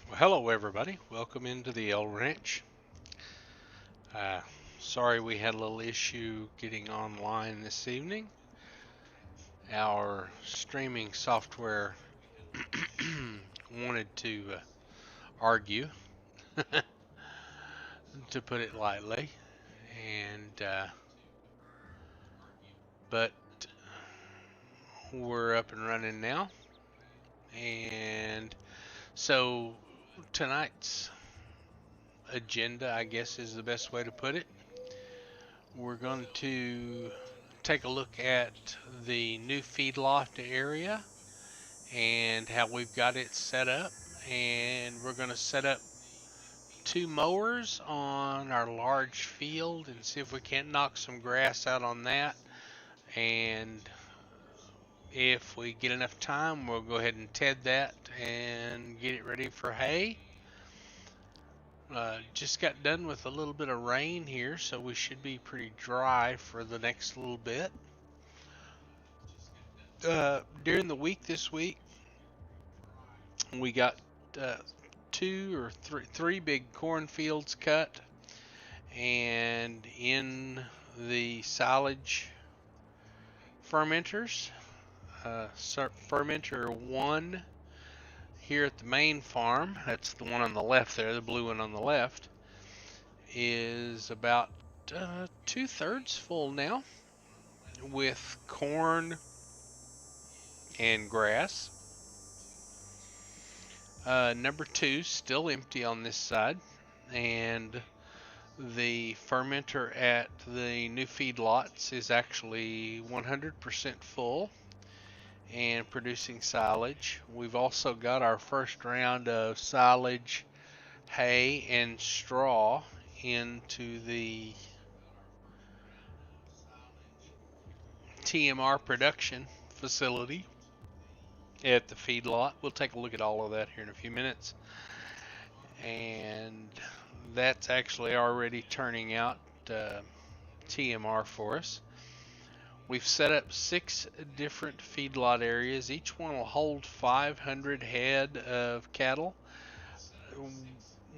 Well, hello everybody. Welcome into the L Ranch. Uh, Sorry we had a little issue getting online this evening. Our streaming software wanted to argue, to put it lightly, and but we're up and running now. And so tonight's agenda, I guess, is the best way to put it. We're going to take a look at the new feedlot area and how we've got it set up. And we're going to set up two mowers on our large field and see if we can't knock some grass out on that. And if we get enough time, we'll go ahead and ted that and get it ready for hay. Just got done with a little bit of rain here, so we should be pretty dry for the next little bit. During the week this week, we got uh, three big cornfields cut, and in the silage fermenters, fermenter one here at the main farm, that's the one on the left there, the blue one on the left, is about 2/3 full now with corn and grass. Number two still empty on this side, and the fermenter at the new feedlots is actually 100% full and producing silage. We've also got our first round of silage, hay, and straw into the TMR production facility at the feedlot. We'll take a look at all of that here in a few minutes. And that's actually already turning out TMR for us. We've set up 6 different feedlot areas. Each one will hold 500 head of cattle.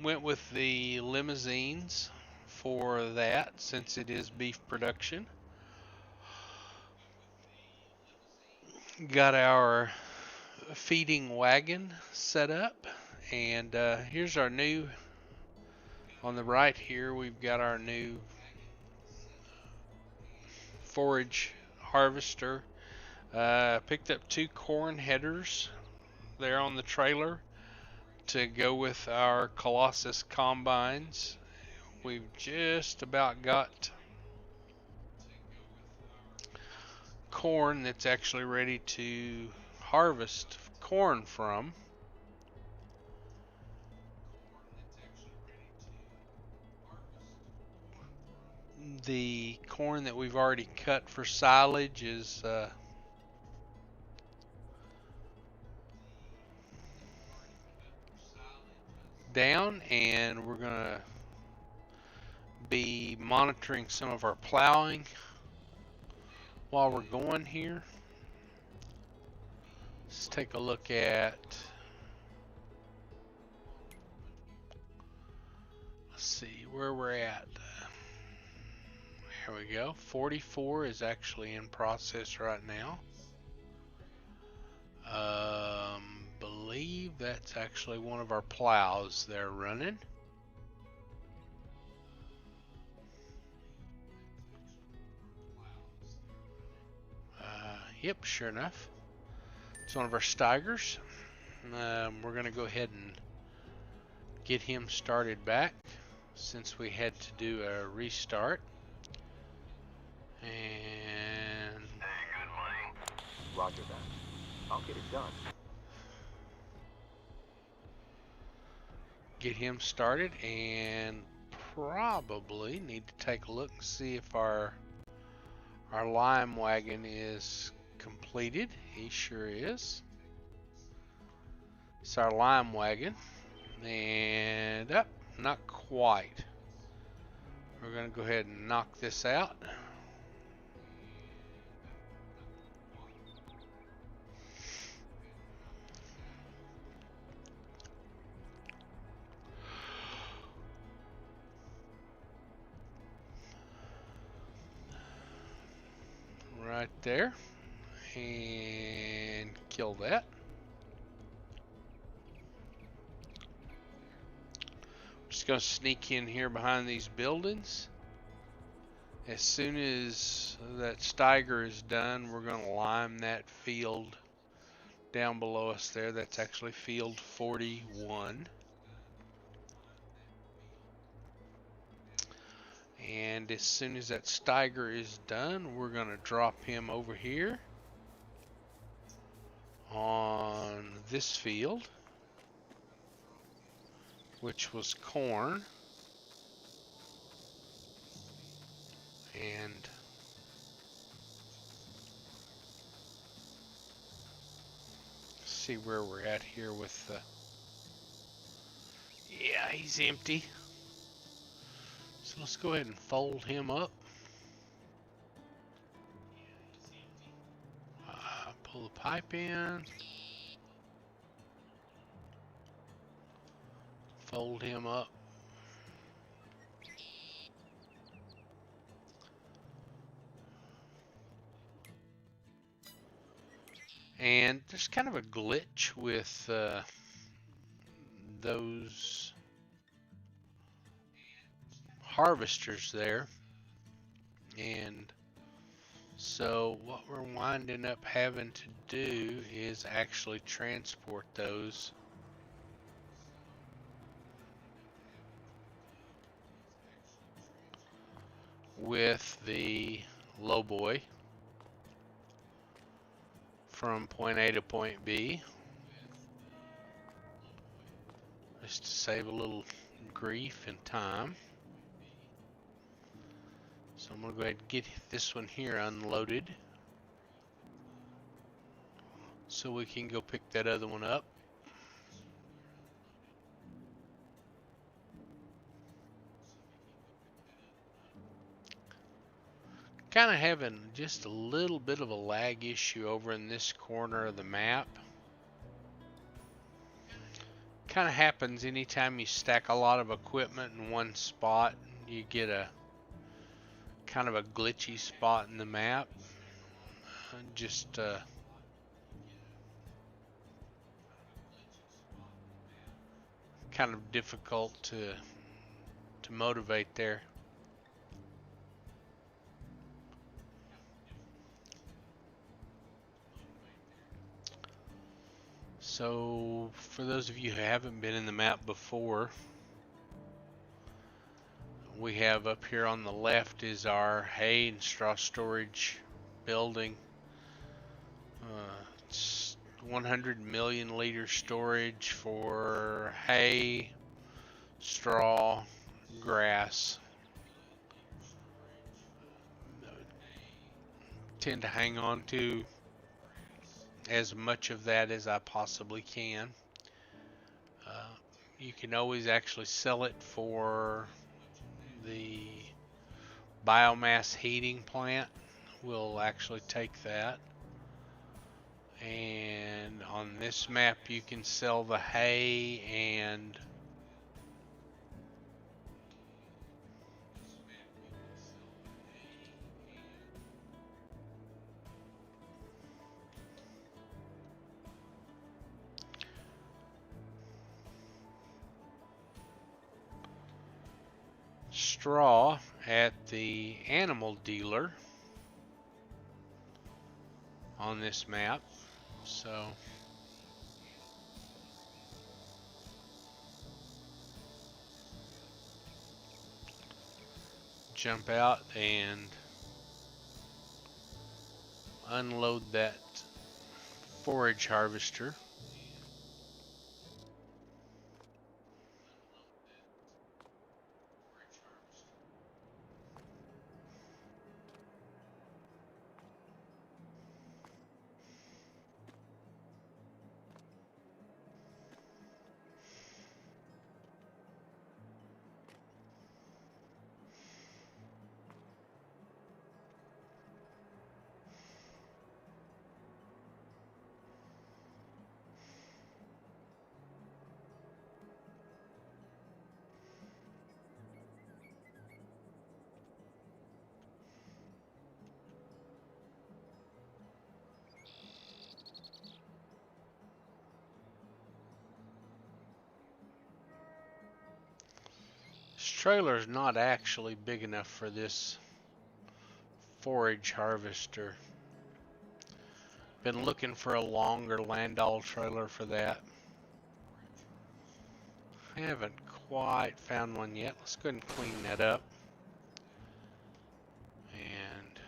Went with the limousines for that since it is beef production. Got our feeding wagon set up, and here's our new, on the right here, we've got our new forage harvester. Picked up 2 corn headers there on the trailer to go with our Colossus combines. We've just about got corn that's actually ready to harvest corn from. The corn that we've already cut for silage is down, and we're going to be monitoring some of our plowing while we're going here. Let's take a look at, let's see where we're at. There we go. 44 is actually in process right now. Believe that's actually one of our plows they're running. Yep, sure enough. It's one of our Steigers. We're going to go ahead and get him started back since we had to do a restart. And hey, good money. Roger that. I'll get it done. get him started, and probably need to take a look and see if our lime wagon is completed. He sure is. It's our lime wagon, and not quite. We're going to go ahead and knock this out. there and kill that. Just gonna sneak in here behind these buildings. As soon as that Steiger is done, we're gonna lime that field down below us there. That's actually field 41. And as soon as that Steiger is done, we're gonna drop him over here on this field, which was corn. And see where we're at here with the, yeah, he's empty. So let's go ahead and fold him up. Pull the pipe in. Fold him up. And there's kind of a glitch with those harvesters there. And so what we're winding up having to do is actually transport those with the lowboy from point A to point B, just to save a little grief and time. So I'm going to go ahead and get this one here unloaded so we can go pick that other one up. Kind of having just a little bit of a lag issue over in this corner of the map. Kind of happens anytime you stack a lot of equipment in one spot. You get a kind of a glitchy spot in the map. Just kind of difficult to motivate there. So for those of you who haven't been in the map before, we have up here on the left is our hay and straw storage building. It's 100 million liter storage for hay, straw, grass. Tend to hang on to as much of that as I possibly can. You can always actually sell it for the biomass heating plant. We'll actually take that. And on this map you can sell the hay and straw at the animal dealer on this map. So jump out and unload that forage harvester. trailer is not actually big enough for this forage harvester. Been looking for a longer Landau trailer for that. Haven't quite found one yet. Let's go ahead and clean that up. And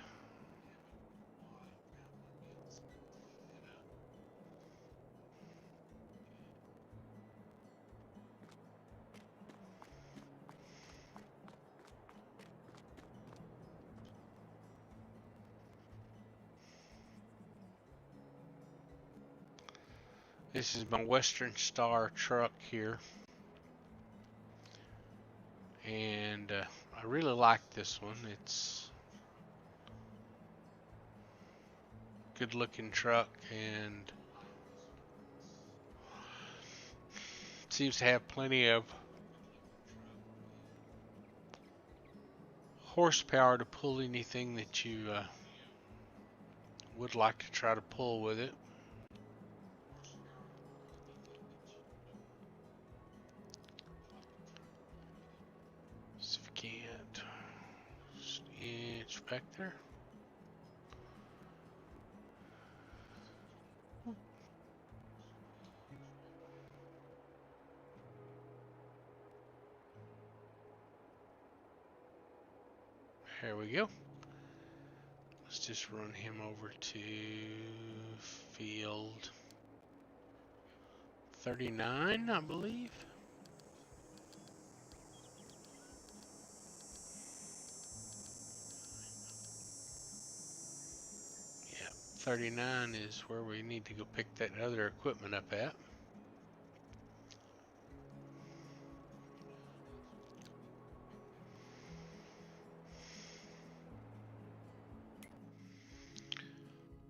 this is my Western Star truck here. And I really like this one. It's a good looking truck and seems to have plenty of horsepower to pull anything that you would like to try to pull with it. See if we can't just inch back there. There we go. Let's just run him over to field 39, I believe. Yeah, 39 is where we need to go pick that other equipment up at.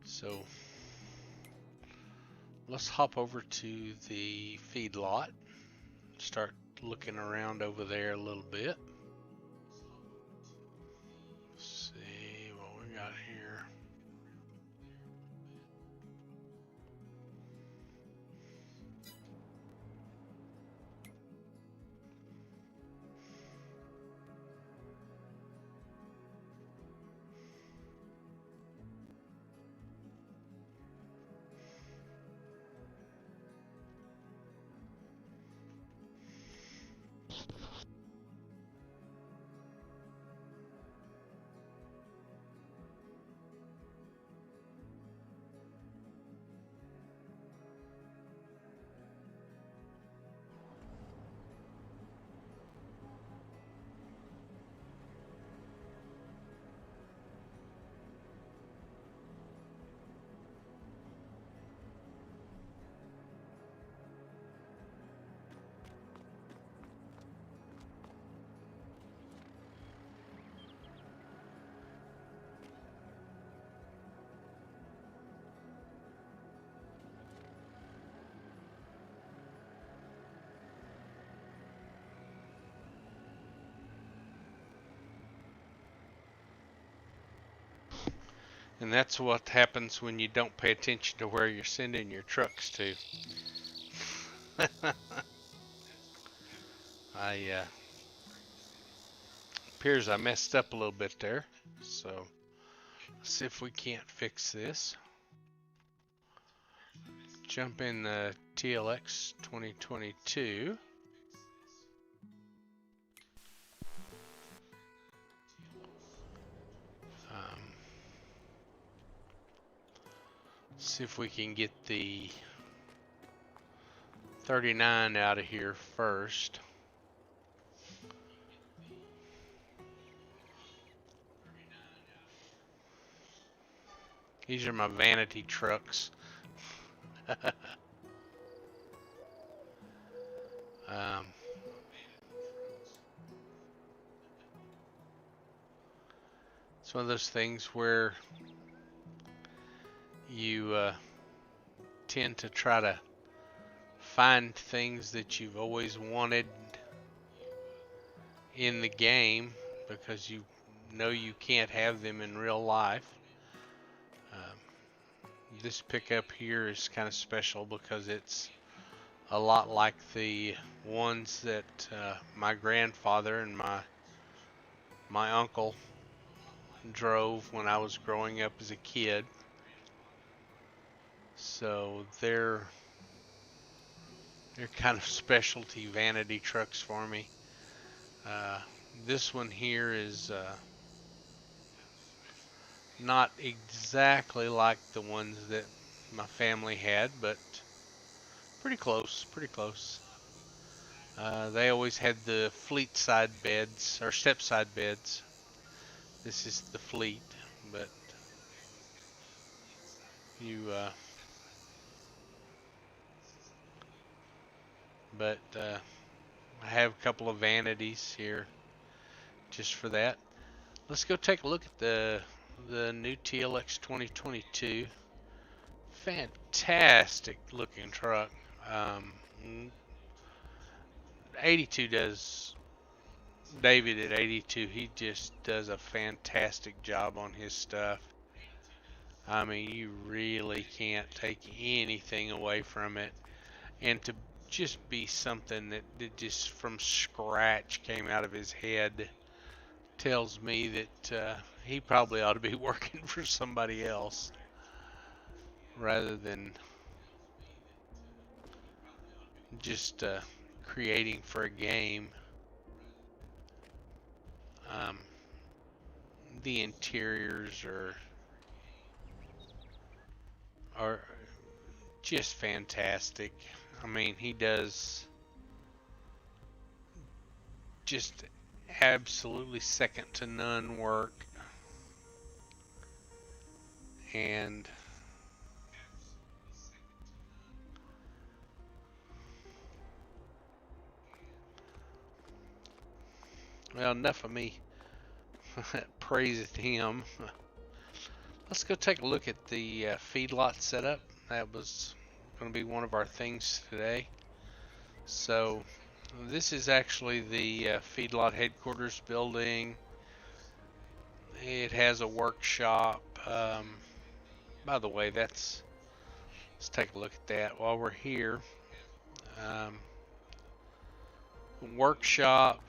So let's hop over to the feedlot, start looking around over there a little bit. See what we got here. And that's what happens when you don't pay attention to where you're sending your trucks to. Appears I messed up a little bit there. So let's see if we can't fix this. Jump in the TLX 2022. See if we can get the 39 out of here first. These are my vanity trucks. It's one of those things where you tend to try to find things that you've always wanted in the game because you know you can't have them in real life. This pickup here is kind of special because it's a lot like the ones that my grandfather and my uncle drove when I was growing up as a kid. So they're kind of specialty vanity trucks for me. Uh, this one here is not exactly like the ones that my family had, but pretty close, pretty close. They always had the fleet side beds or step side beds. This is the fleet, but you but I have a couple of vanities here just for that. Let's go take a look at the new TLX 2022. Fantastic looking truck. Um, 82 does David at 82. He just does a fantastic job on his stuff. I mean, you really can't take anything away from it, and to just be something that just from scratch came out of his head tells me that he probably ought to be working for somebody else rather than just creating for a game. Um, the interiors are just fantastic. I mean, he does just absolutely second to none work, and well, enough of me praising him. Let's go take a look at the feedlot setup. That was going to be one of our things today. So this is actually the feedlot headquarters building. It has a workshop. By the way, let's take a look at that while we're here. Um, Workshop,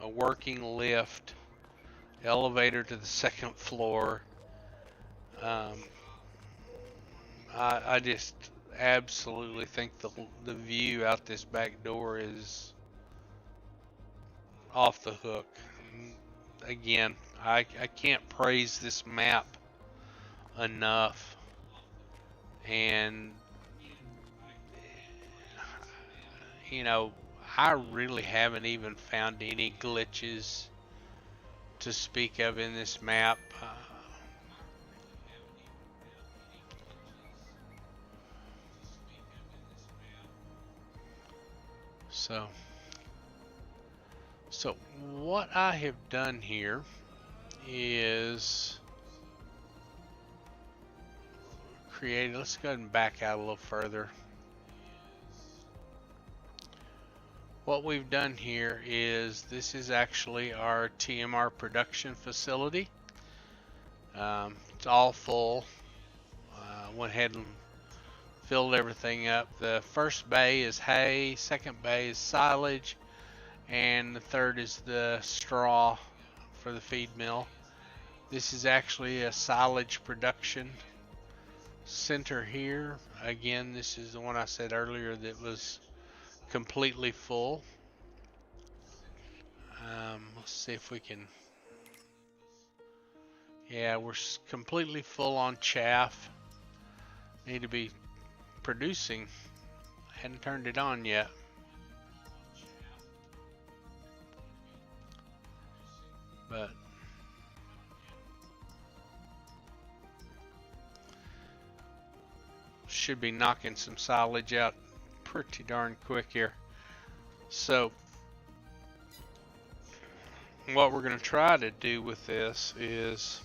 a working lift, elevator to the second floor. I just absolutely think the view out this back door is off the hook. Again, I can't praise this map enough, and you know, I really haven't even found any glitches to speak of in this map. So what I have done here is create, let's go ahead and back out a little further. What we've done here is this is actually our TMR production facility. It's all full. Went ahead and filled everything up. The first bay is hay, second bay is silage, and the third is the straw for the feed mill. This is actually a silage production center here. Again, this is the one I said earlier that was completely full. Let's see if we can. Yeah, we're completely full on chaff. Need to be producing. Hadn't turned it on yet. But should be knocking some silage out pretty darn quick here. So what we're going to try to do with this is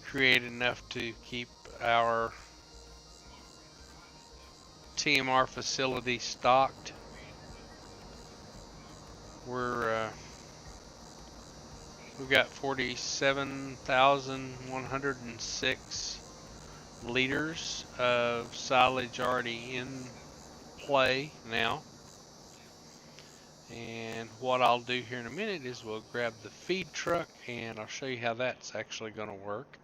create enough to keep our TMR facility stocked. We've got 47,106 liters of silage already in play now. And what I'll do here in a minute is we'll grab the feed truck and I'll show you how that's actually going to work.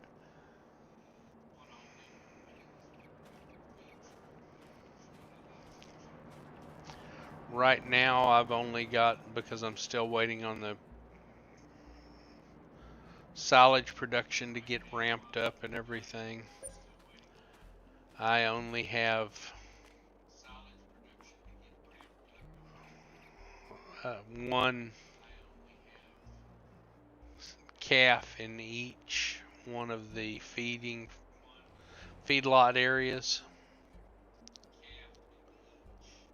Right now I've only got, because I'm still waiting on the silage production to get ramped up and everything, I only have one calf in each one of the feedlot areas.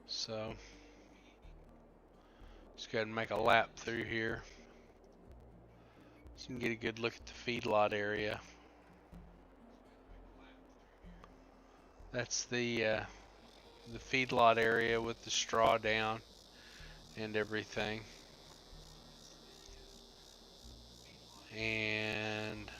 So let's go ahead and make a lap through here so you can get a good look at the feedlot area. That's the feedlot area with the straw down and everything. And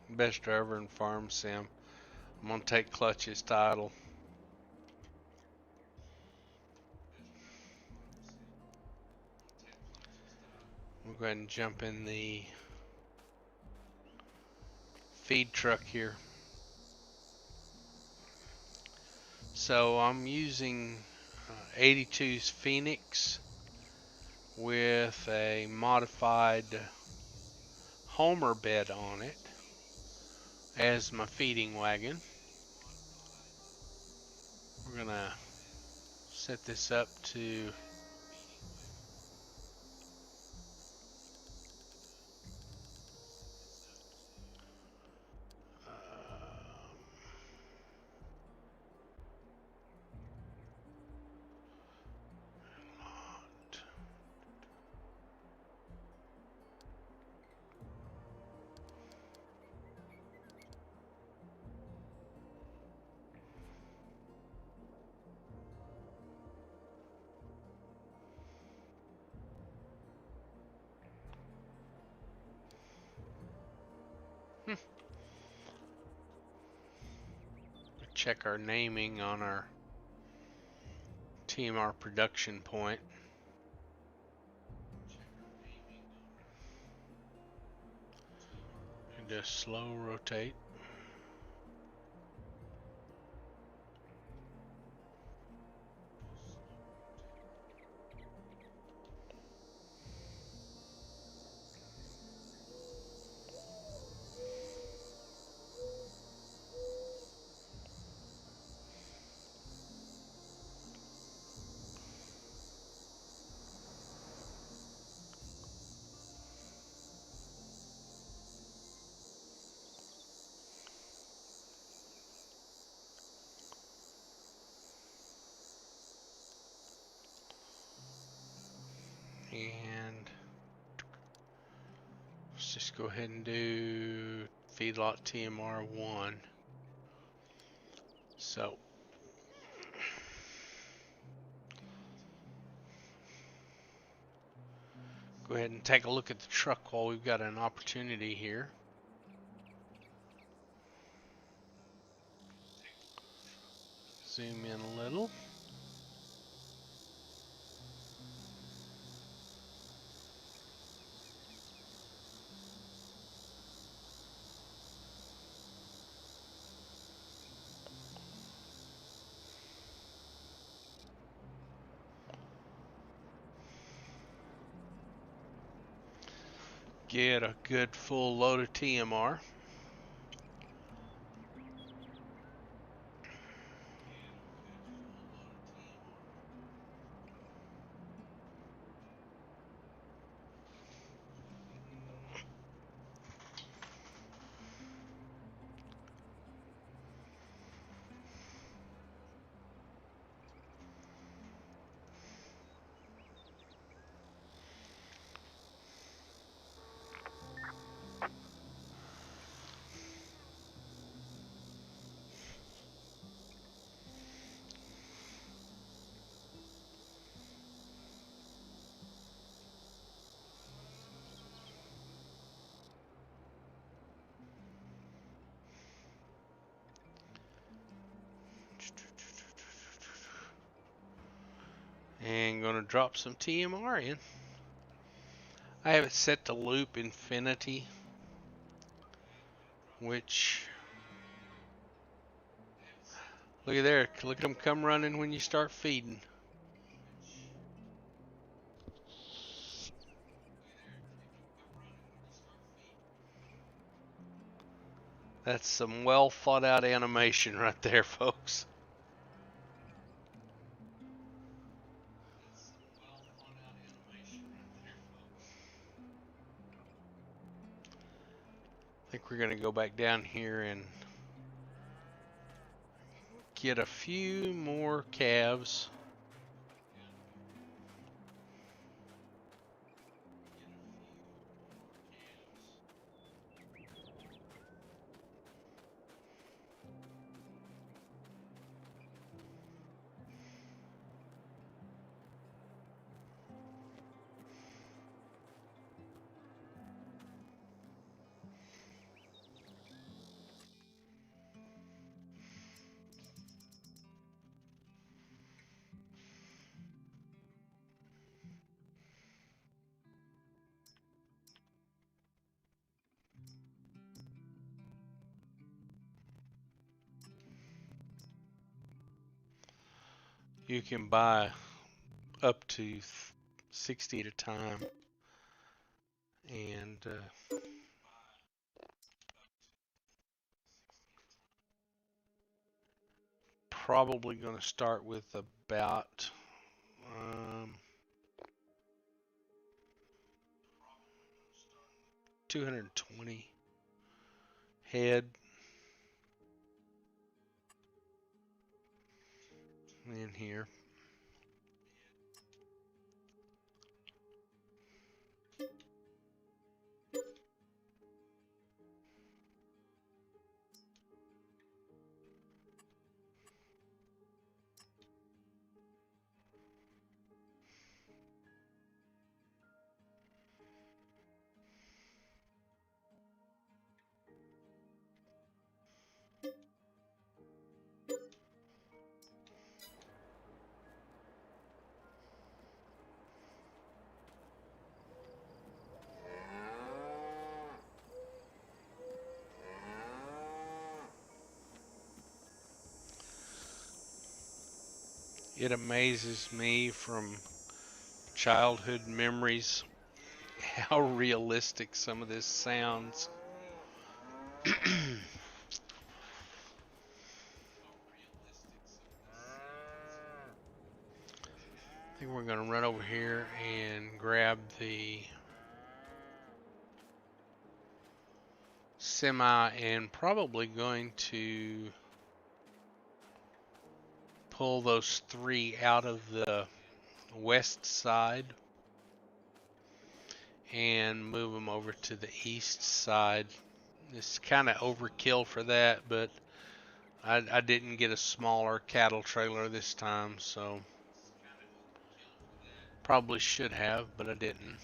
best driver in farm sim. I'm gonna take Clutch's title. We'll go ahead and jump in the feed truck here. So I'm using 82's Phoenix with a modified Homer bed on it as my feeding wagon. We're gonna set this up to check our naming on our TMR production point. And just slow rotate. And let's just go ahead and do feedlot TMR 1. So go ahead and take a look at the truck while we've got an opportunity here. Zoom in a little. Get a good full load of TMR. And going to drop some TMR in. I have it set to loop infinity, which, look at there, look at them come running when you start feeding. That's some well thought out animation right there, folks. I think we're going to go back down here and get a few more calves. You can buy up to 60 at a time, and probably going to start with about 220 head in here. It amazes me from childhood memories how realistic some of this sounds. I think we're going to run over here and grab the semi and probably going to pull those 3 out of the west side and move them over to the east side. It's kind of overkill for that, but I didn't get a smaller cattle trailer this time, so probably should have, but I didn't.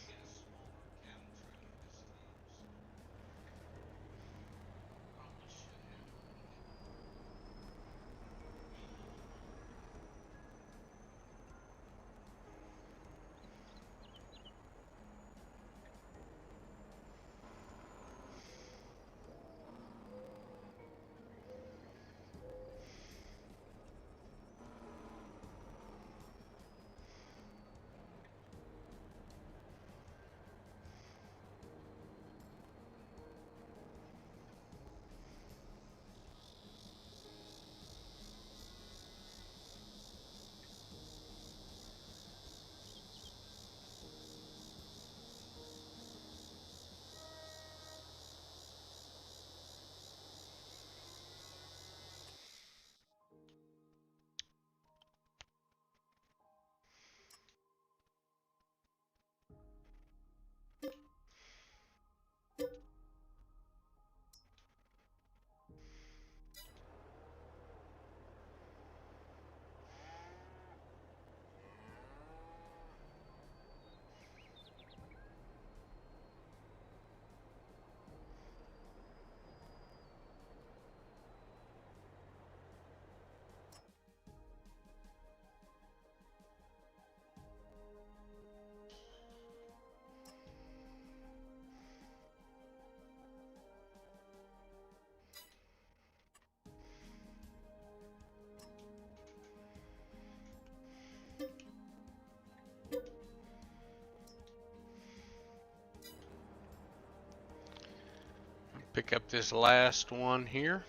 Pick up this last one here.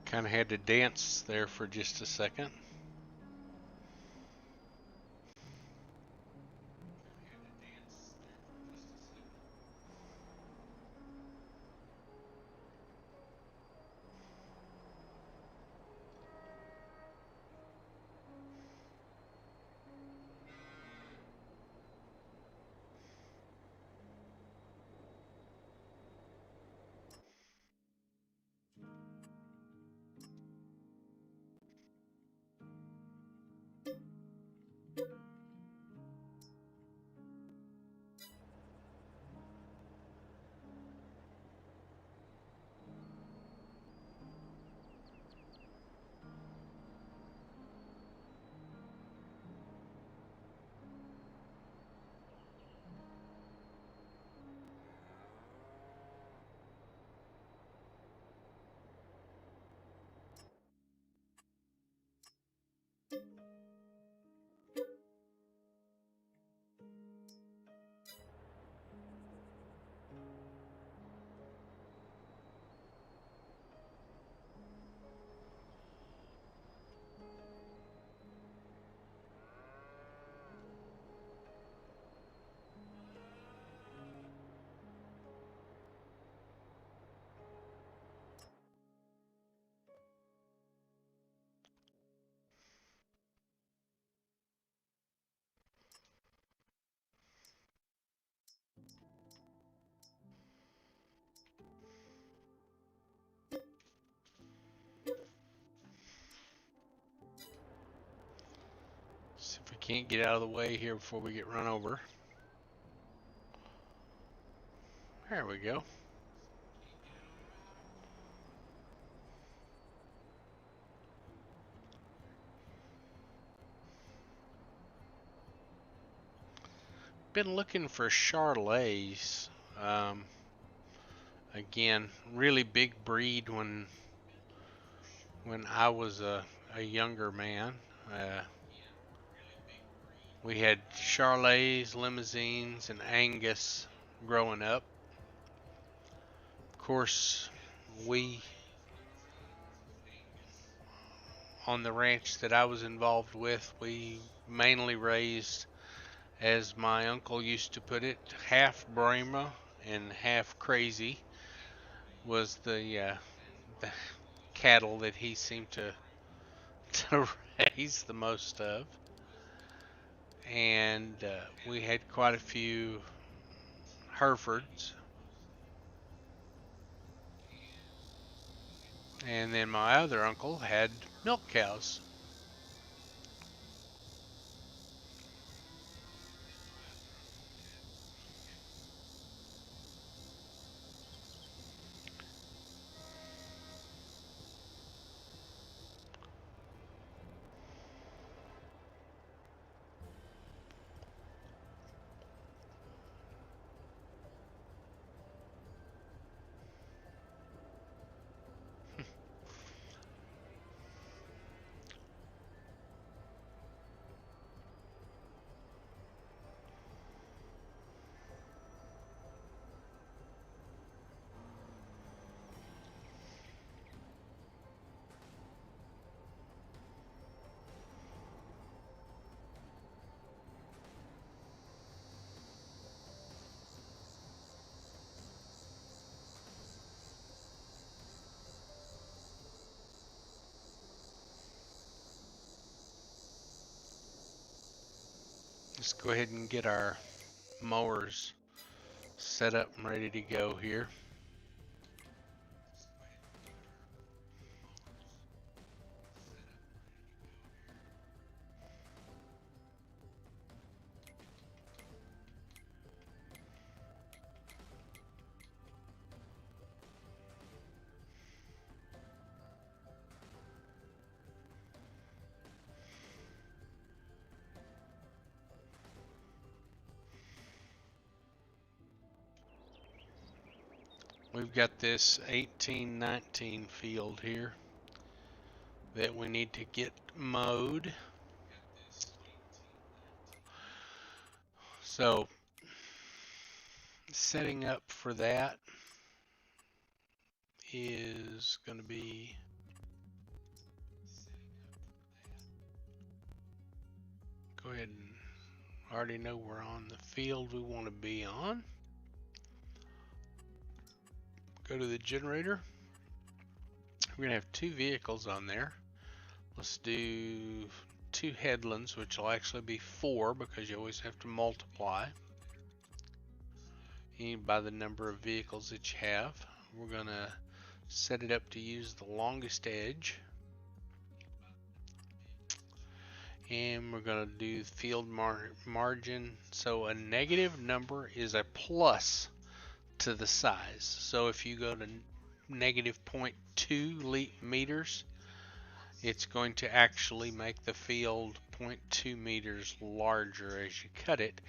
Kind of had to dance there for just a second. See if we can't get out of the way here before we get run over. There we go. Been looking for Charolais. Again, really big breed when I was a younger man. We had Charolais, Limousines, and Angus growing up. Of course, we on the ranch that I was involved with, we mainly raised, as my uncle used to put it, half Brahma and half crazy was the cattle that he seemed to raise the most of. And we had quite a few Herefords. And then my other uncle had milk cows. Let's go ahead and get our mowers set up and ready to go here. We've got this 1819 field here that we need to get mowed. So setting up for that is going to be go ahead and already know we're on the field we want to be on. Go to the generator. We're gonna have 2 vehicles on there. Let's do 2 headlands, which will actually be 4 because you always have to multiply by the number of vehicles that you have. We're gonna set it up to use the longest edge, and we're gonna do field margin. So a negative number is a plus to the size. So if you go to negative 0.2 meters, it's going to actually make the field 0.2 meters larger as you cut it,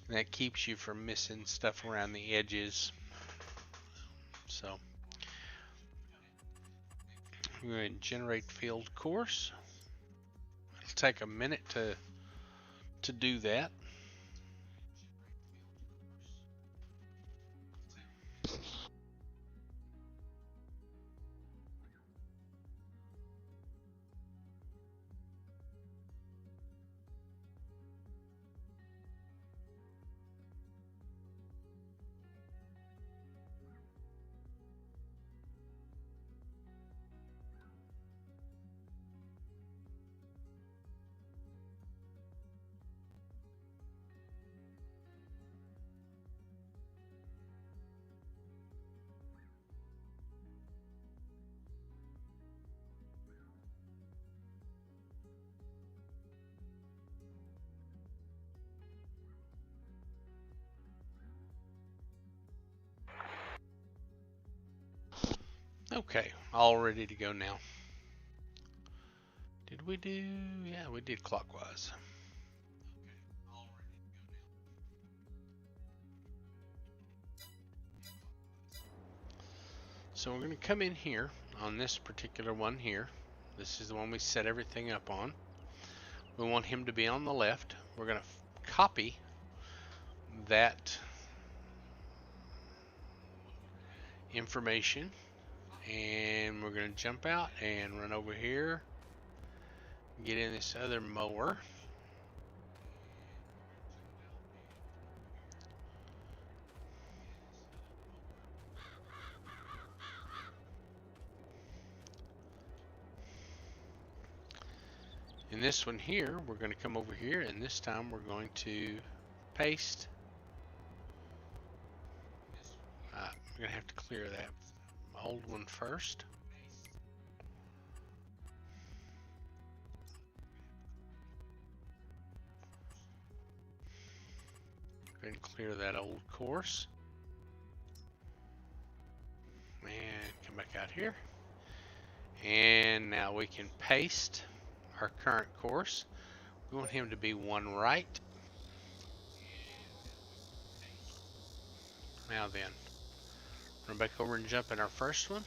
and that keeps you from missing stuff around the edges. So we're going to generate field course. It'll take a minute to do that. Okay, all ready to go now. Did we do? Yeah, we did clockwise. So we're going to come in here on this particular one here. This is the one we set everything up on. We want him to be on the left. We're going to copy that information, and we're going to jump out and run over here, get in this other mower. In this one here, we're going to come over here, and this time we're going to paste. We're going to have to clear that old one first. Go ahead and clear that old course. And come back out here. And now we can paste our current course. We want him to be one right. Now then, run back over and jump in our first one.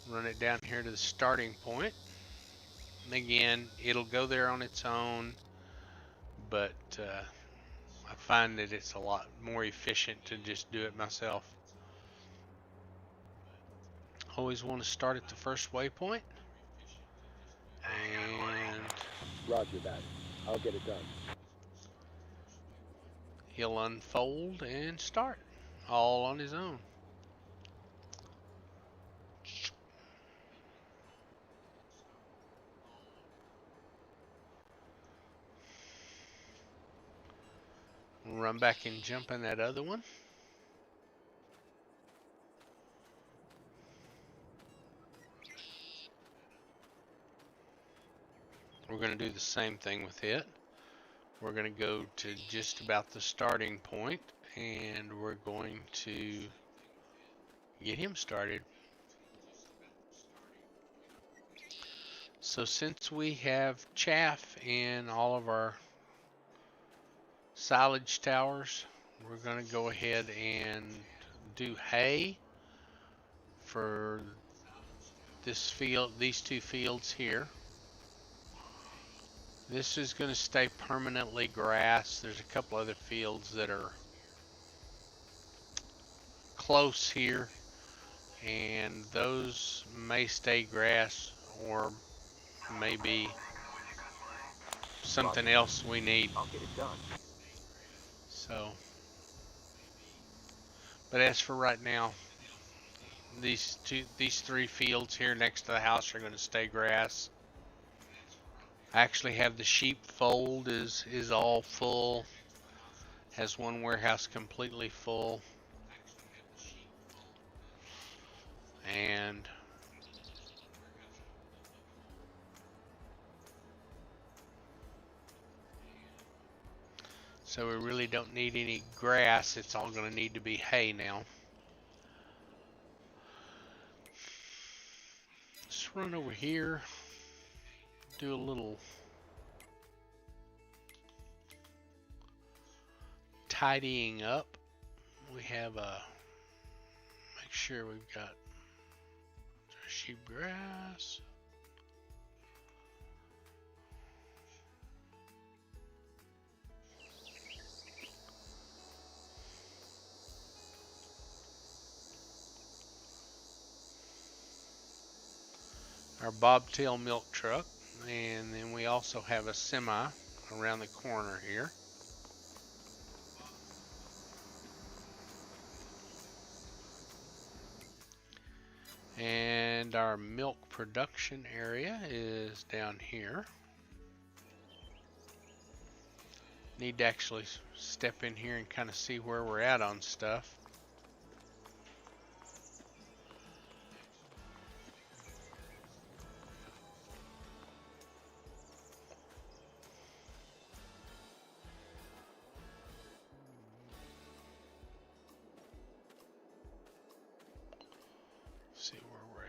Run it down here to the starting point. And again, it'll go there on its own, but I find that it's a lot more efficient to just do it myself. Always want to start at the first waypoint. And Roger that. I'll get it done. He'll unfold and start all on his own. run back and jump in that other one. We're going to do the same thing with it. We're going to go to just about the starting point, and we're going to get him started. So since we have chaff in all of our silage towers, we're going to go ahead and do hay for this field, these two fields here. This is going to stay permanently grass. There's a couple other fields that are close here, and those may stay grass, or maybe something else we need. I'll get it done. So, but as for right now, these three fields here next to the house are going to stay grass. I actually have the sheep fold is all full. Has one warehouse completely full. And so we really don't need any grass. It's all going to need to be hay now. Let's run over here, do a little tidying up. We have make sure we've got sheep grass. Our bobtail milk truck, and then we also have a semi around the corner here. And our milk production area is down here. Need to actually step in here and kind of see where we're at on stuff. See where we're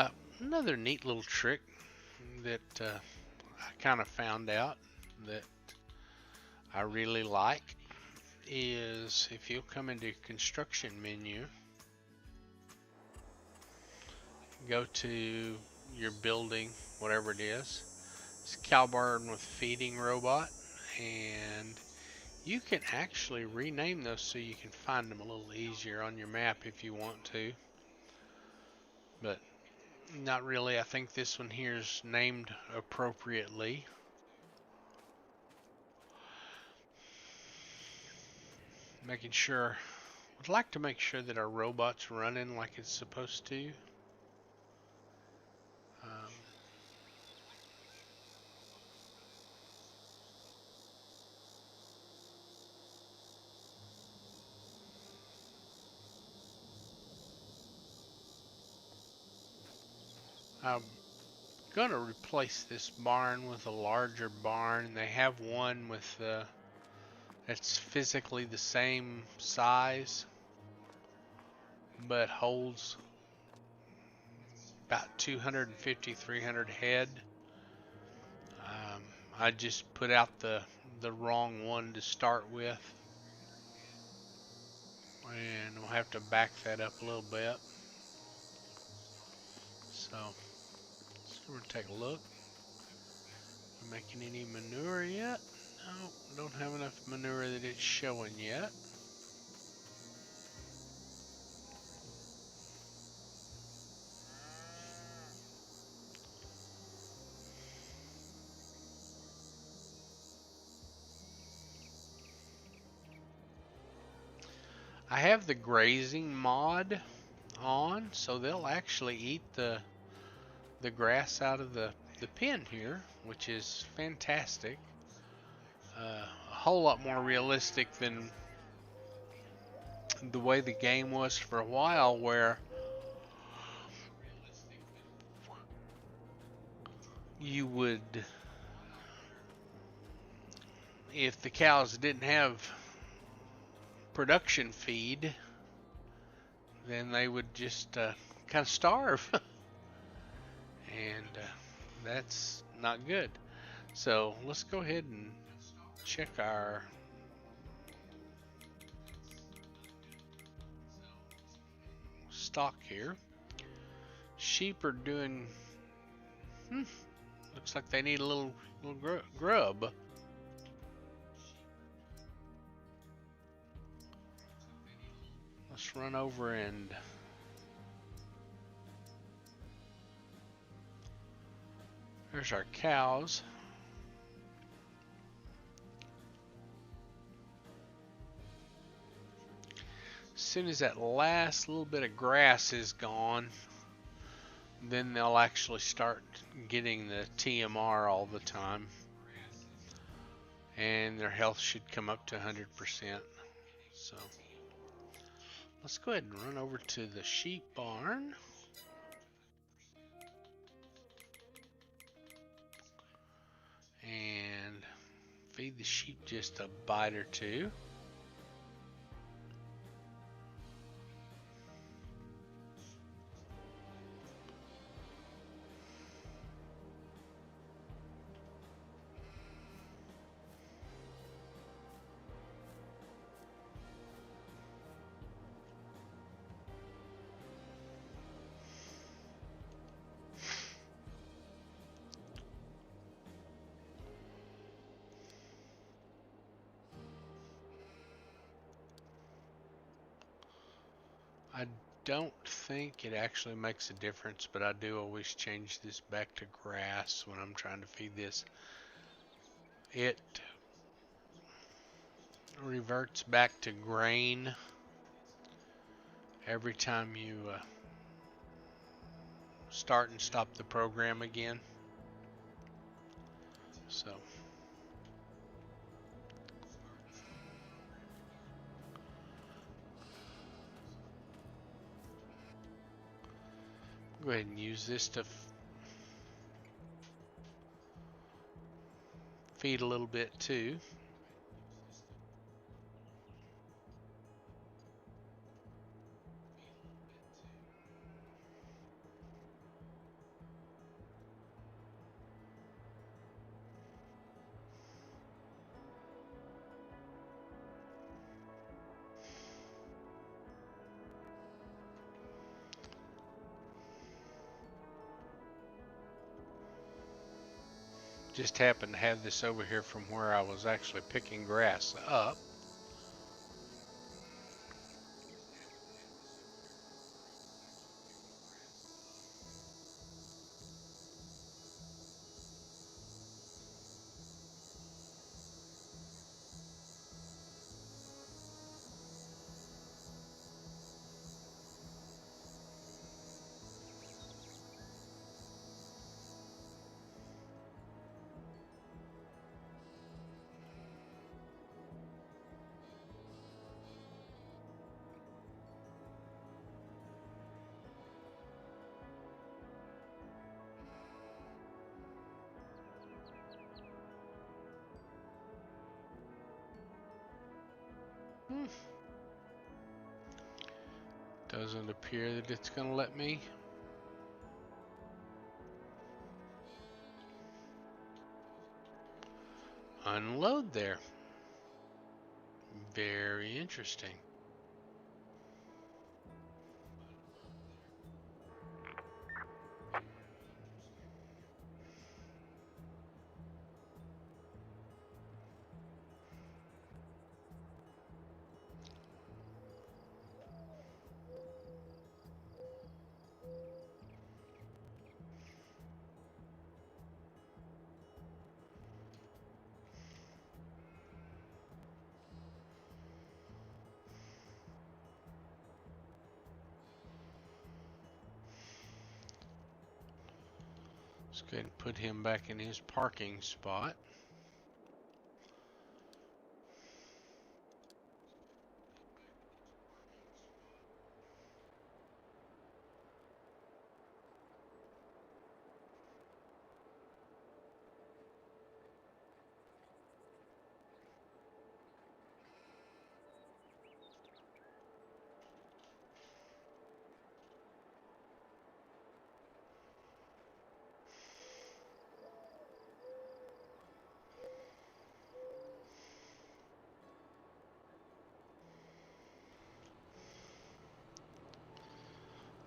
at. Another neat little trick that I kind of found out that I really like is if you come into construction menu, go to your building, whatever it is. It's cow barn with feeding robot, and you can actually rename those so you can find them a little easier on your map if you want to. But not really. I think this one here is named appropriately. Making sure, I'd like to make sure that our robot's running like it's supposed to. I'm gonna replace this barn with a larger barn. They have one with that's physically the same size, but holds about 250, 300 head. I just put out the wrong one to start with, and we'll have to back that up a little bit. So we're gonna take a look. Are we making any manure yet? No, don't have enough manure that it's showing yet. I have the grazing mod on, so they'll actually eat the grass out of the pen here, which is fantastic. A whole lot more realistic than the way the game was for a while, where you would, if the cows didn't have production feed, then they would just kind of starve. And that's not good. So let's go ahead and check our stock here. Sheep are doing, looks like they need a little grub. Let's run over and there's our cows. As soon as that last little bit of grass is gone, then they'll actually start getting the TMR all the time, and their health should come up to 100%. So let's go ahead and run over to the sheep barn. And feed the sheep just a bite or two. I don't think it actually makes a difference, but I do always change this back to grass when I'm trying to feed this. It reverts back to grain every time you start and stop the program again. So go ahead and use this to feed a little bit too. Just happened to have this over here from where I was actually picking grass up. Doesn't appear that it's going to let me. Unload there. Very interesting. Let's go ahead and put him back in his parking spot.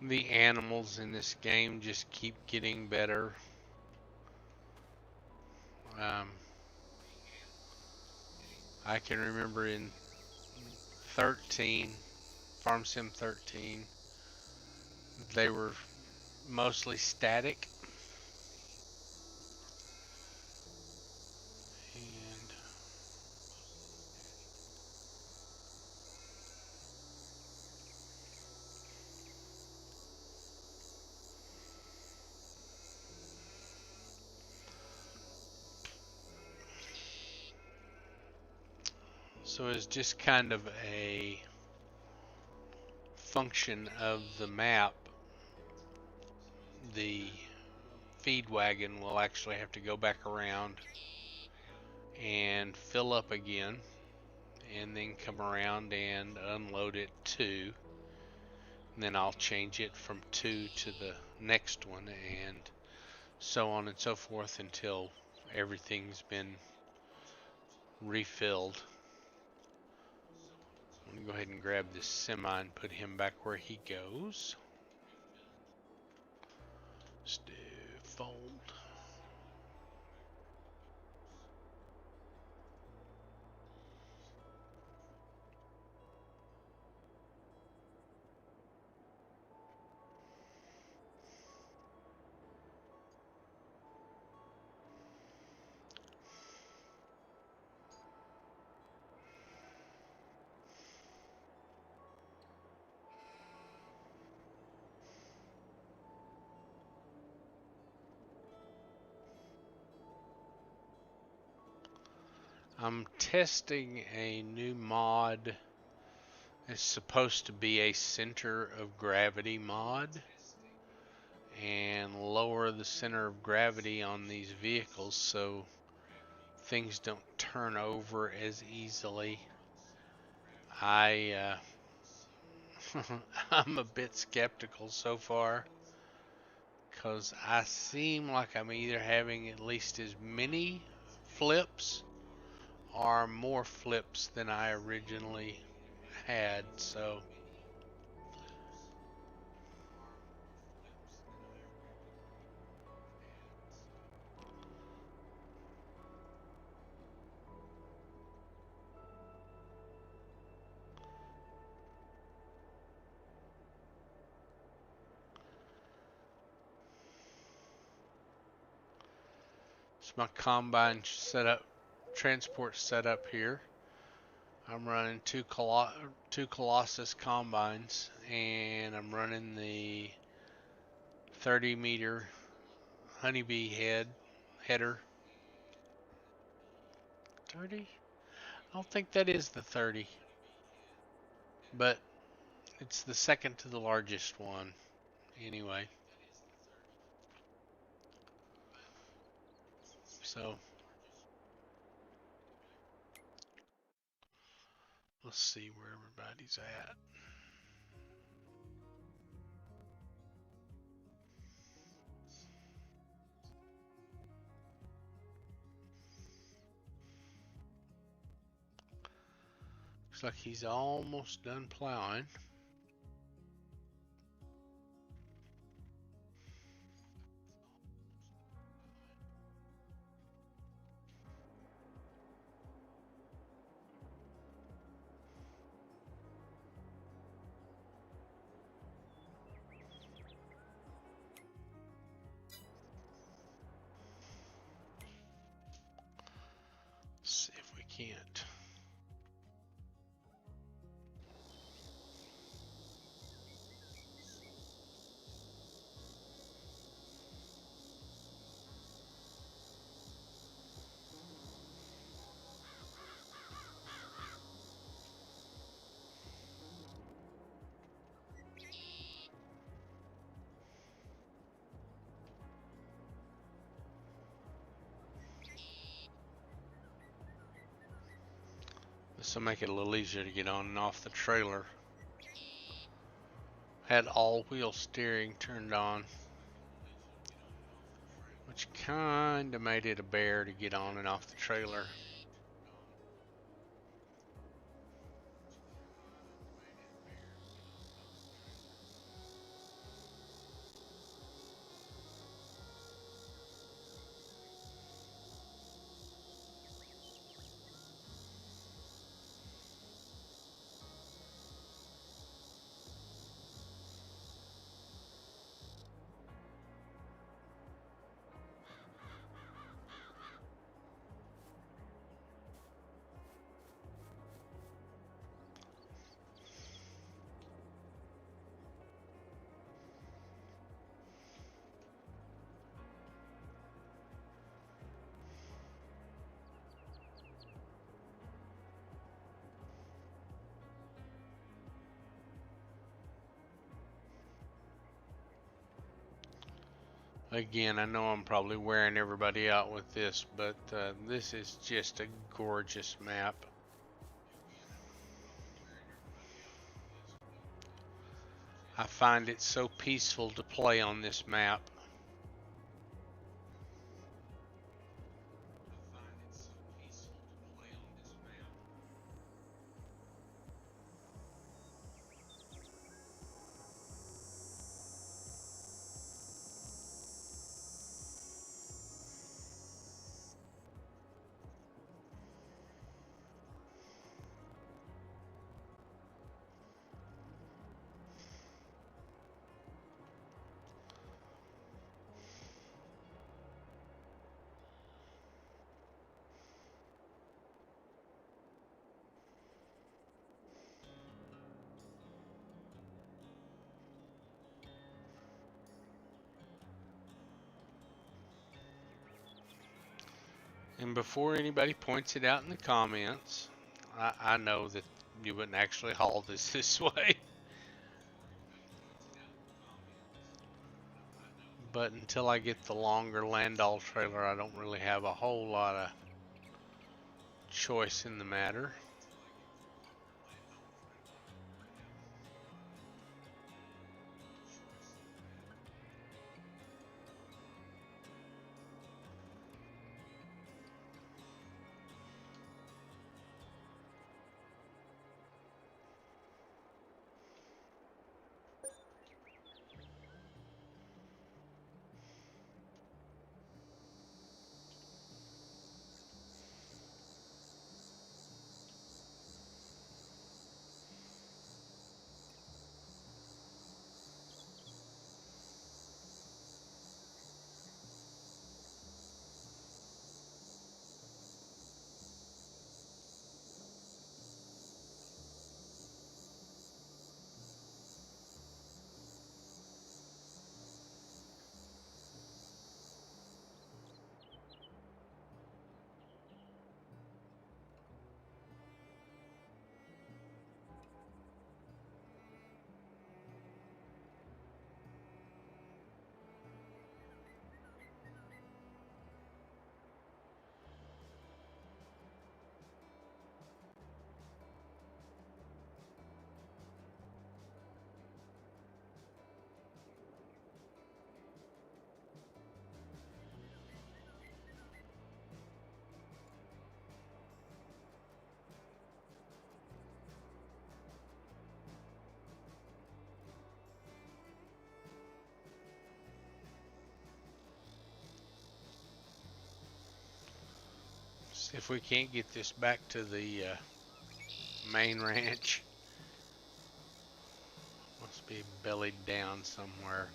The animals in this game just keep getting better. I can remember in 13, Farm Sim 13, they were mostly static. And so it's just kind of a function of the map. The feed wagon will actually have to go back around and fill up again, and then come around and unload it too. And then I'll change it from 2 to the next one, and so on and so forth until everything's been refilled. I'm going to go ahead and grab this semi and put him back where he goes. Let's do fold. I'm testing a new mod. It's supposed to be a center of gravity mod and lower the center of gravity on these vehicles so things don't turn over as easily. I'm a bit skeptical so far because I seem like I'm either having at least as many flips or more flips than I originally had. So it's my combine setup, transport setup here. I'm running two Colossus combines, and I'm running the 30-meter honeybee header. 30? I don't think that is the 30, but it's the second to the largest one anyway. So let's see where everybody's at. Looks like he's almost done plowing. Let's see if we can't. So make it a little easier to get on and off the trailer. Had all wheel steering turned on, which kind of made it a bear to get on and off the trailer. Again, I know I'm probably wearing everybody out with this, but this is just a gorgeous map. I find it so peaceful to play on this map. And before anybody points it out in the comments, I know that you wouldn't actually haul this way. But until I get the longer Landau trailer, I don't really have a whole lot of choice in the matter. See if we can't get this back to the main ranch. Must be bellied down somewhere.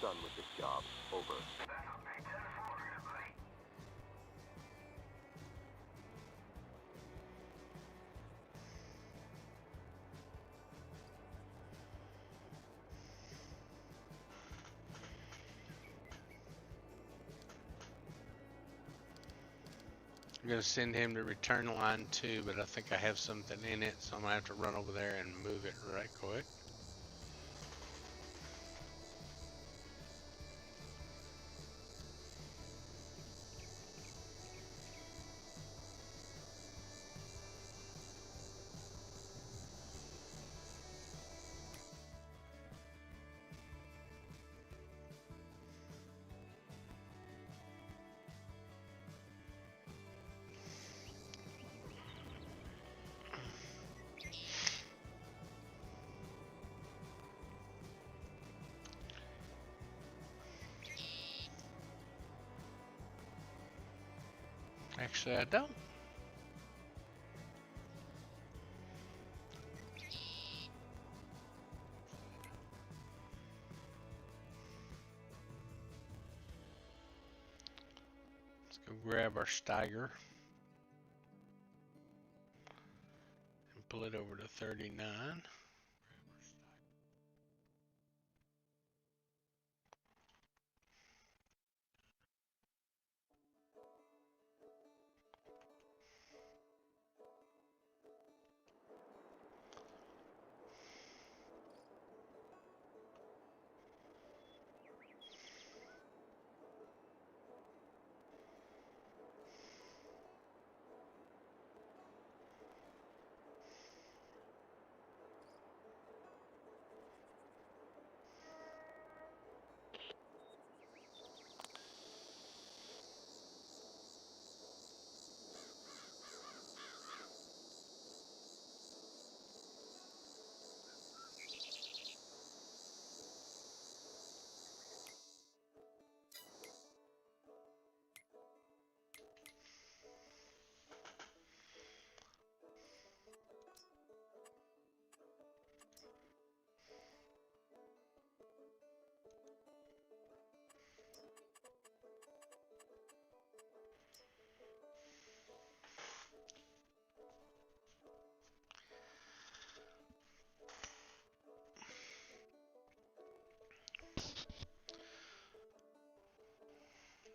done with this job. Over. I'm gonna send him to return line 2, but I think I have something in it, so I'm gonna have to run over there and move it right quick. Actually, I don't. Let's go grab our Steiger and pull it over to 39.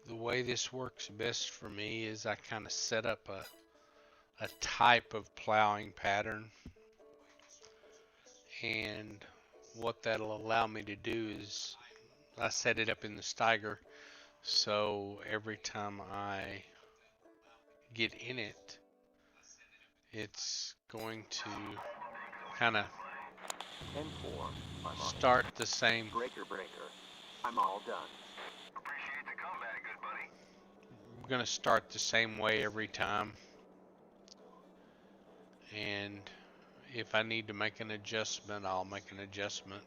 The way this works best for me is I kind of set up a type of plowing pattern, and what that'll allow me to do is I set it up in the Steiger, so every time I get in it, it's going to kind of 10-4. I'm on it. start the same. Breaker. I'm all done. I'm going to start the same way every time, and if I need to make an adjustment, I'll make an adjustment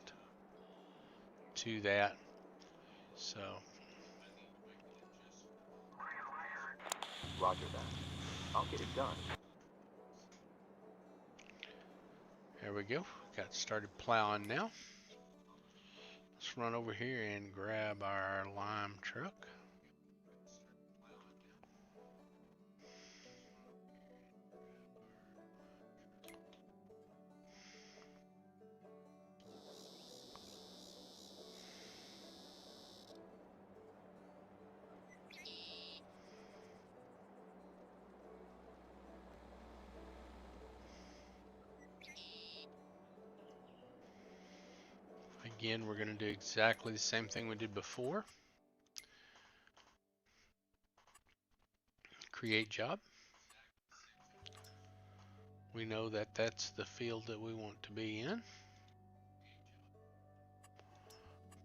to that. So Roger that. I'll get it done. there we go. Got started plowing now. Let's run over here and grab our lime truck. Again, we're going to do exactly the same thing we did before. Create job. We know that that's the field that we want to be in. Of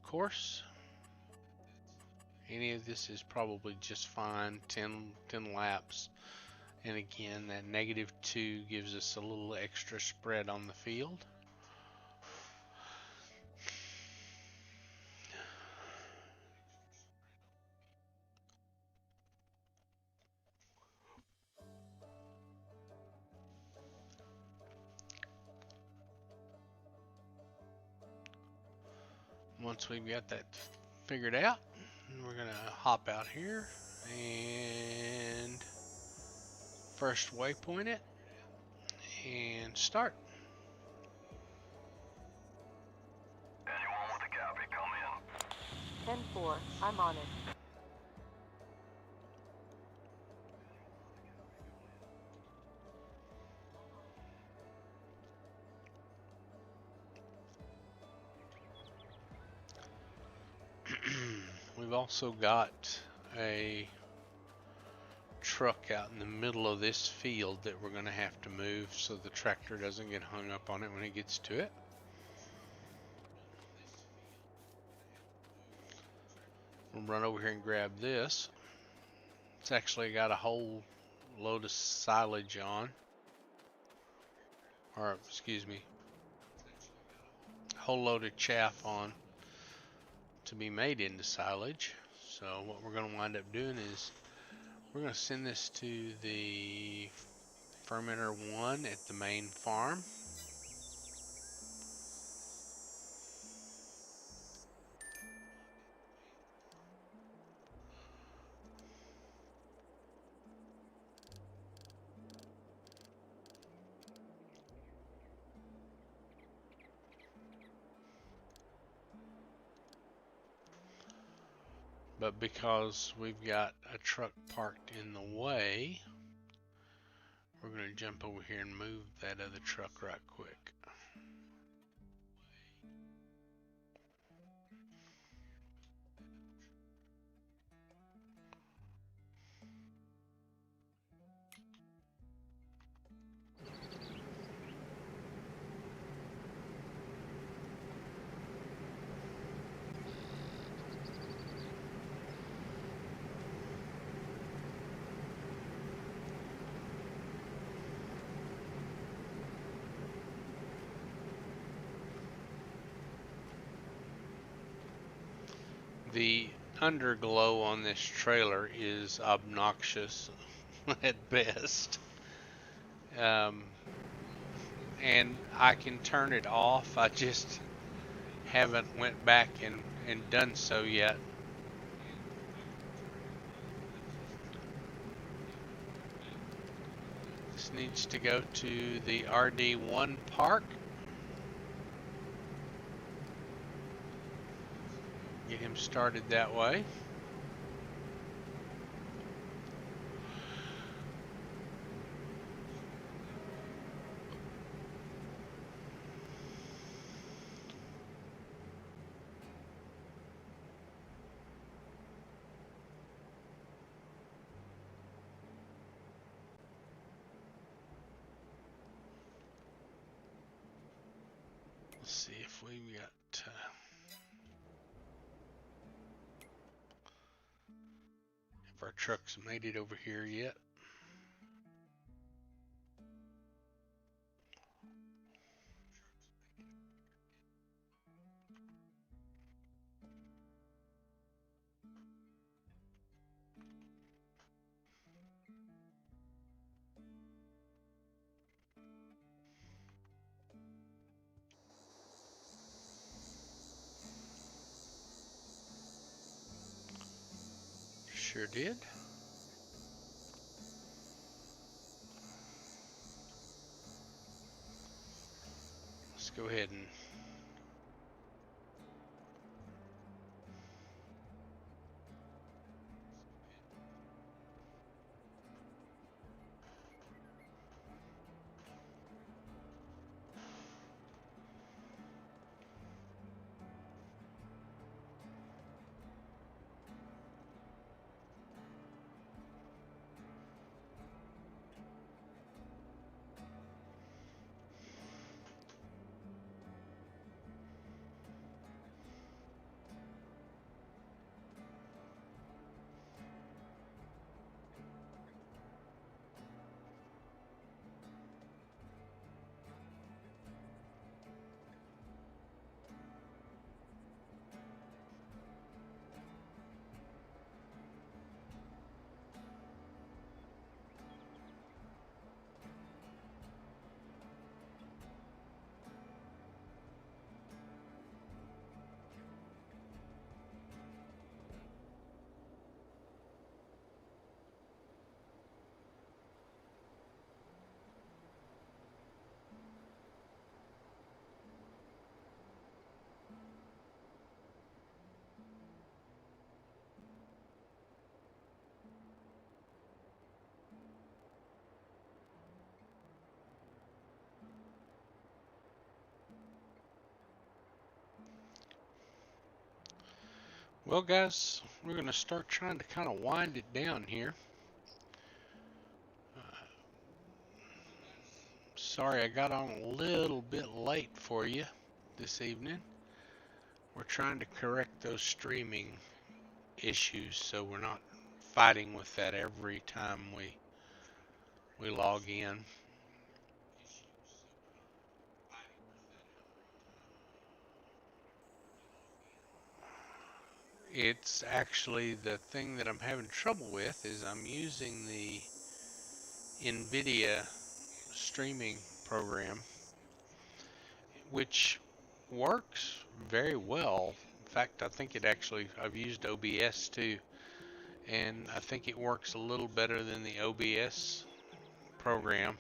course, any of this is probably just fine. 10 laps. And again, that -2 gives us a little extra spread on the field. Once we've got that figured out. We're gonna hop out here and first waypoint it and start. Anyone with a copy, come in. 10-4, I'm on it. We've also got a truck out in the middle of this field that we're going to have to move so the tractor doesn't get hung up on it when it gets to it. We'll run over here and grab this. It's actually got a whole load of silage on, or excuse me, a whole load of chaff on to be made into silage. So what we're going to wind up doing is we're going to send this to the fermenter 1 at the main farm. But because we've got a truck parked in the way, we're going to jump over here and move that other truck right quick. The underglow on this trailer is obnoxious at best. And I can turn it off. I just haven't went back and done so yet. This needs to go to the RD1 park. Get him started that way. Let's see if we've got if our truck's made it over here yet. Sure did. Let's go ahead and Well, guys, we're going to start trying to kind of wind it down here. Sorry I got on a little bit late for you this evening. We're trying to correct those streaming issues so we're not fighting with that every time we log in. It's actually the thing that I'm having trouble with is I'm using the NVIDIA streaming program, which works very well. In fact, I think I've used OBS too, and I think it works a little better than the OBS program.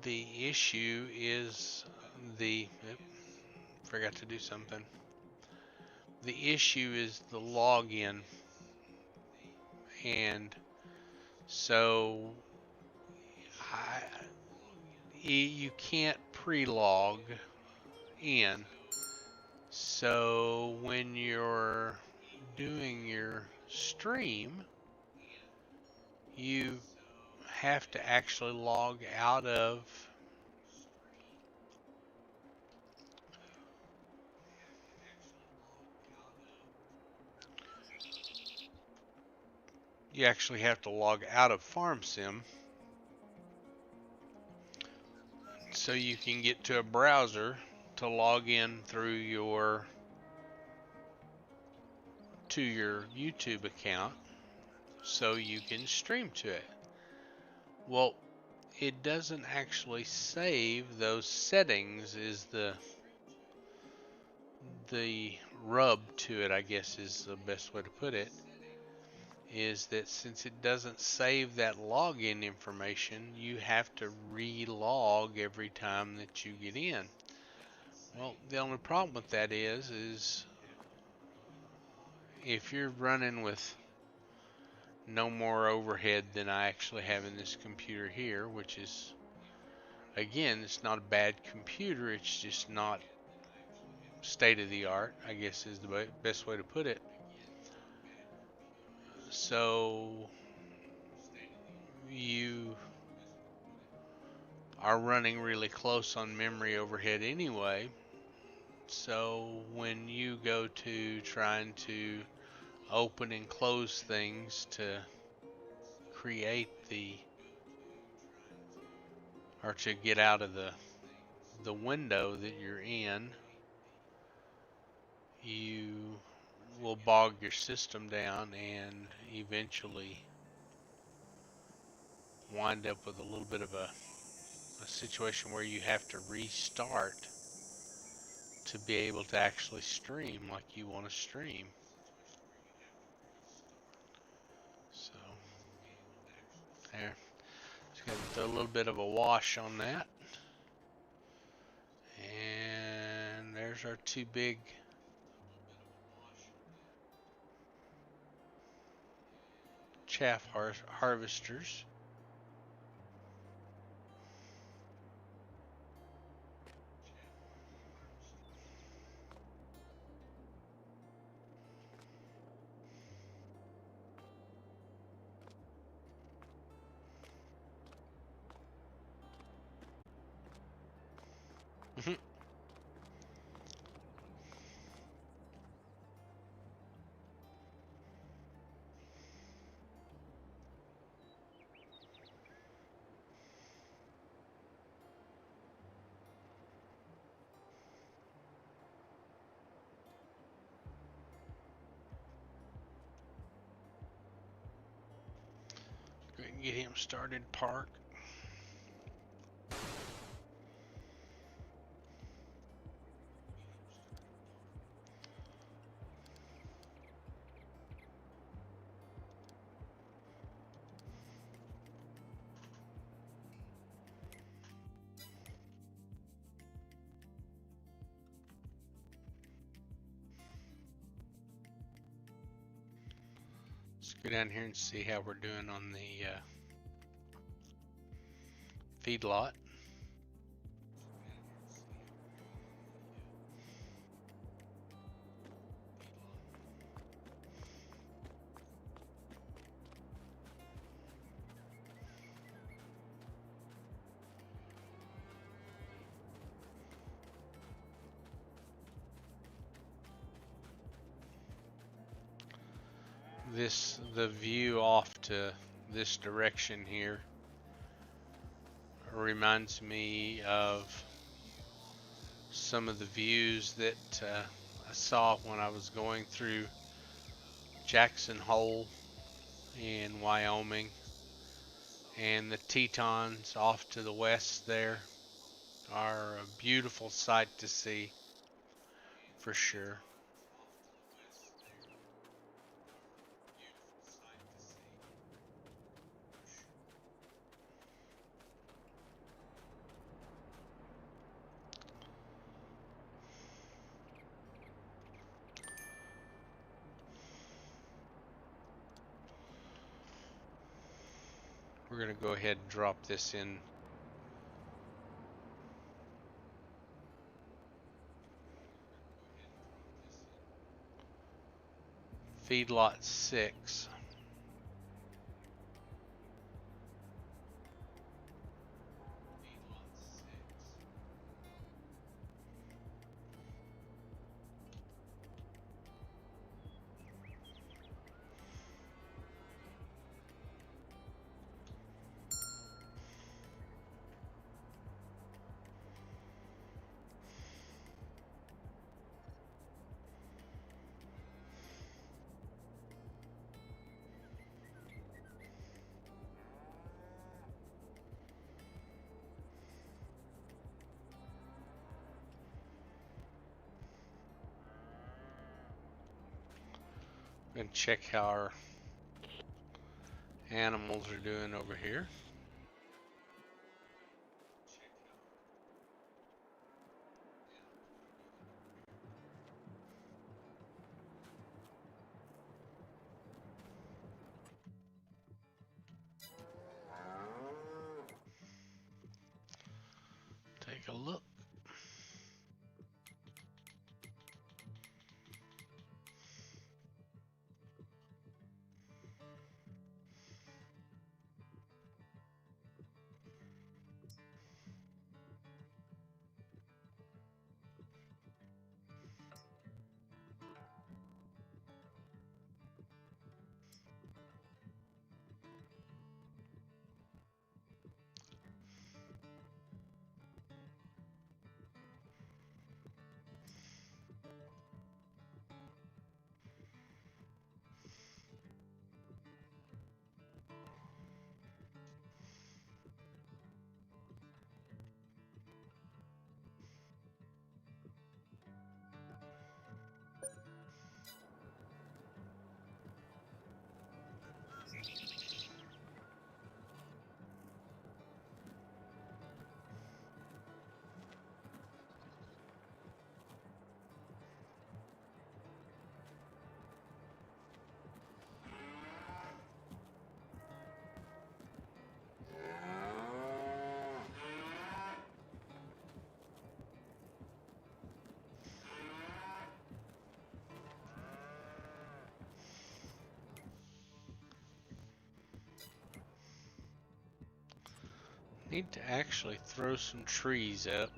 The issue is forgot to do something. The issue is the login, and so I, you can't pre-log in. So when you're doing your stream, you have to actually log out of FarmSim so you can get to a browser to log in through your YouTube account so you can stream to it. Well, it doesn't actually save those settings is the rub to it, I guess is the best way to put it, is that since it doesn't save that login information, you have to re-log every time that you get in. Well, the only problem with that is if you're running with no more overhead than I actually have in this computer here, which is, again, it's not a bad computer, it's just not state of the art, I guess is the best way to put it. So you are running really close on memory overhead anyway. So when you go to trying to open and close things to create or to get out of the window that you're in, you will bog your system down and eventually wind up with a little bit of a situation where you have to restart to be able to actually stream like you want to stream. So there, just got to throw a little bit of a wash on that. And there's our two big chaff harvesters. Go ahead and get him started, Park. Let's go down here and see how we're doing on the feedlot. the view off to this direction here reminds me of some of the views that I saw when I was going through Jackson Hole in Wyoming, and the Tetons off to the west there are a beautiful sight to see for sure. We're going to go ahead and drop this in feedlot 6. And check how our animals are doing over here. Take a look. Need to actually throw some trees up.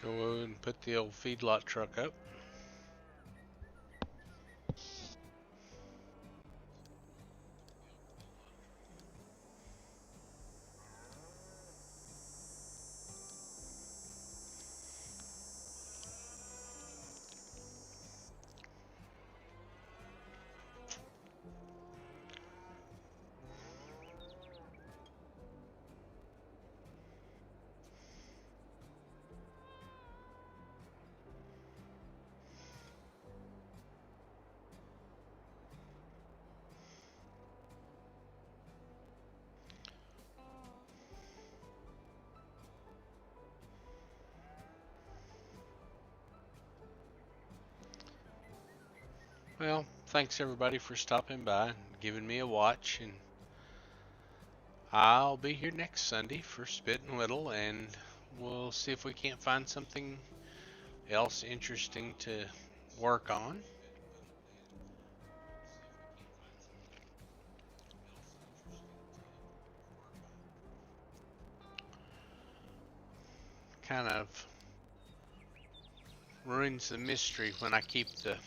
Go and put the old feedlot truck up. Well, thanks everybody for stopping by and giving me a watch, and I'll be here next Sunday for Spit and Whittle, and we'll see if we can't find something else interesting to work on. Kind of ruins the mystery when I keep the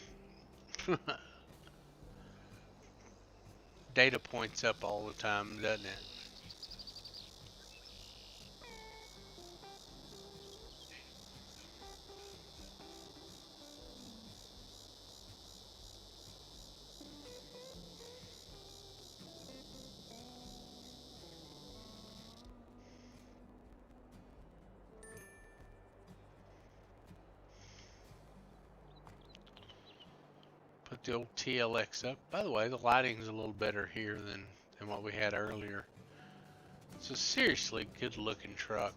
data points up all the time, doesn't it? Put the old TLX up. By the way, the lighting's a little better here than what we had earlier. It's a seriously good looking truck.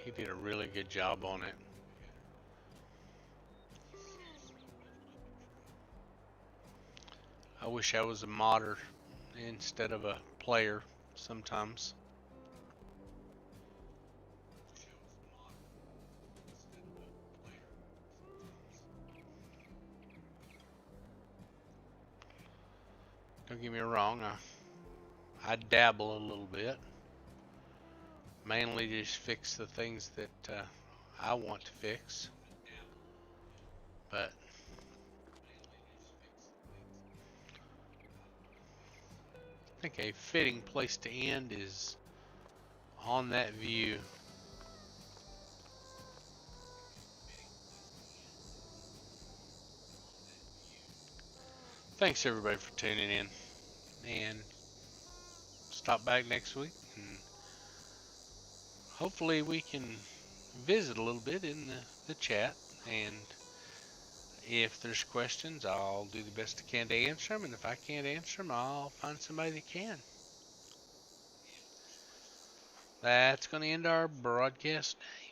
He did a really good job on it. I wish I was a modder instead of a player sometimes. Don't get me wrong, I dabble a little bit. Mainly just fix the things that I want to fix. But I think a fitting place to end is on that view. Thanks everybody for tuning in, and stop back next week, and hopefully we can visit a little bit in the chat, and if there's questions, I'll do the best I can to answer them, and if I can't answer them, I'll find somebody that can. That's going to end our broadcast day.